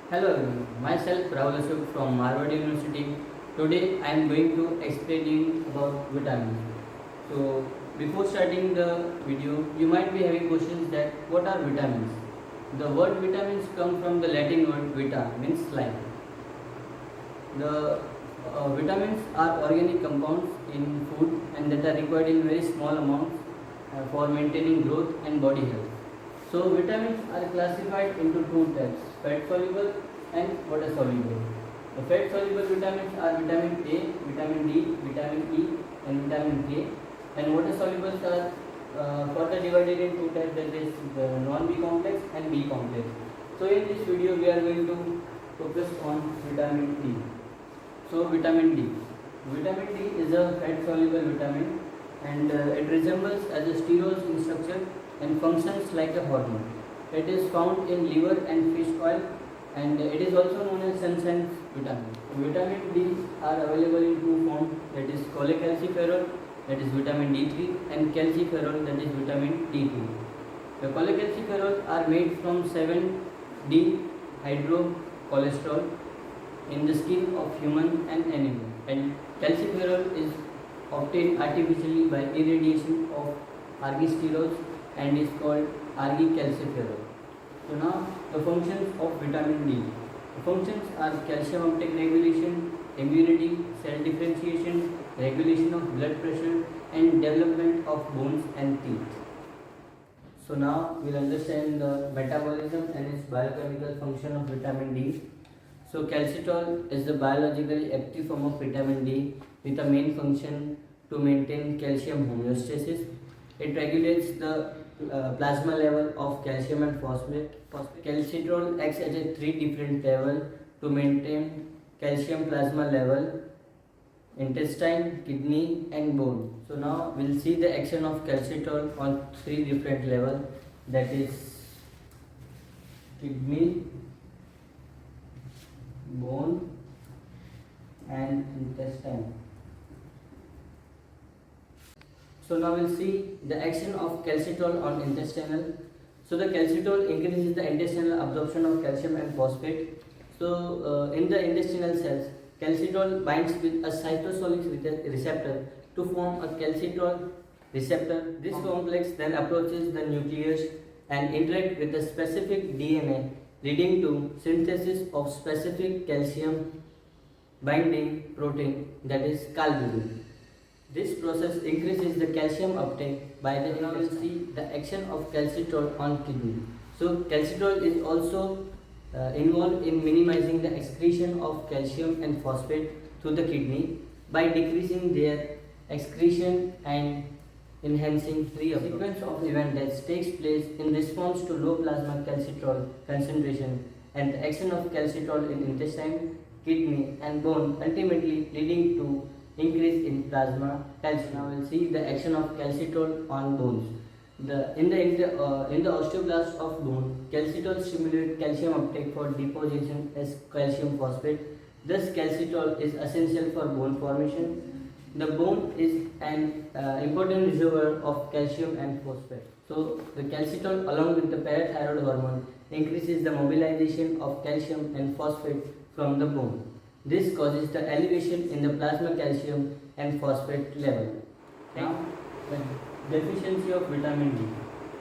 Hello everyone, myself Rahul Ashok from Harvard University. Today I am going to explain you about vitamins. So before starting the video, you might be having questions that what are vitamins? The word vitamins come from the Latin word vita, means life. The vitamins are organic compounds in food and that are required in very small amounts for maintaining growth and body health. So vitamins are classified into two types, fat soluble and water soluble. The fat soluble vitamins are vitamin A, vitamin D, vitamin E and vitamin K, and water solubles are further divided in two types, that is the non-B complex and B complex. So in this video we are going to focus on vitamin D. So vitamin D. Vitamin D is a fat soluble vitamin and it resembles as a sterols in structure and functions like a hormone. It is found in liver and fish oil and it is also known as sunshine vitamin. Vitamin D are available in two forms, that is cholecalciferol, that is vitamin D3, and calciferol, that is vitamin D2. The cholecalciferol are made from 7D hydrocholesterol in the skin of human and animal, and calciferol is obtained artificially by irradiation of argysterols and is called argycalciferol. So now the functions of vitamin D. The functions are calcium uptake regulation, immunity, cell differentiation, regulation of blood pressure and development of bones and teeth. So now we'll understand the metabolism and its biochemical function of vitamin D. So calcitol is the biologically active form of vitamin D with a main function to maintain calcium homeostasis. It regulates the plasma level of calcium and phosphate. Calcitrol acts at a three different level to maintain calcium plasma level: intestine, kidney and bone. So now we'll see the action of calcitrol on three different levels, that is kidney, bone and intestine. So now we'll see the action of calcitol on intestinal. So the calcitol increases the intestinal absorption of calcium and phosphate. So in the intestinal cells, calcitol binds with a cytosolic receptor to form a calcitol receptor. This complex then approaches the nucleus and interacts with the specific DNA, leading to synthesis of specific calcium binding protein, that is calbulin. This process increases the calcium uptake by the now we'll see the action of calcitol on kidney. So calcitol is also involved in minimizing the excretion of calcium and phosphate through the kidney by decreasing their excretion and enhancing free absorption. Sequence of event that takes place in response to low plasma calcitrol concentration and the action of calcitol in intestine, kidney and bone, ultimately leading to increase in plasma calcium. Now we'll see the action of calcitol on bones. In the osteoblast of bone, calcitol stimulates calcium uptake for deposition as calcium phosphate. Thus, calcitol is essential for bone formation. The bone is an important reservoir of calcium and phosphate. So, the calcitol, along with the parathyroid hormone, increases the mobilization of calcium and phosphate from the bone. This causes the elevation in the plasma calcium and phosphate level. Now, the deficiency of vitamin D.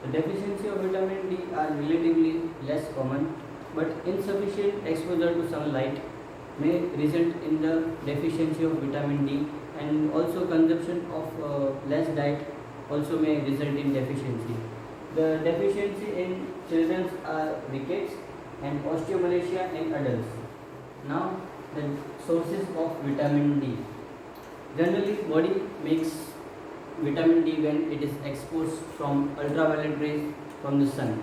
The deficiency of vitamin D are relatively less common, but insufficient exposure to sunlight may result in the deficiency of vitamin D, and also consumption of less diet also may result in deficiency. The deficiency in children are rickets and osteomalacia in adults. Now, the sources of vitamin D. Generally, body makes vitamin D when it is exposed from ultraviolet rays from the sun.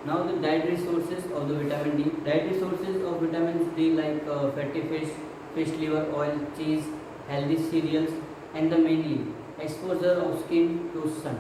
Now the dietary sources of the vitamin D. Dietary sources of vitamin D like fatty fish, fish liver oil, cheese, healthy cereals, and the mainly exposure of skin to sun.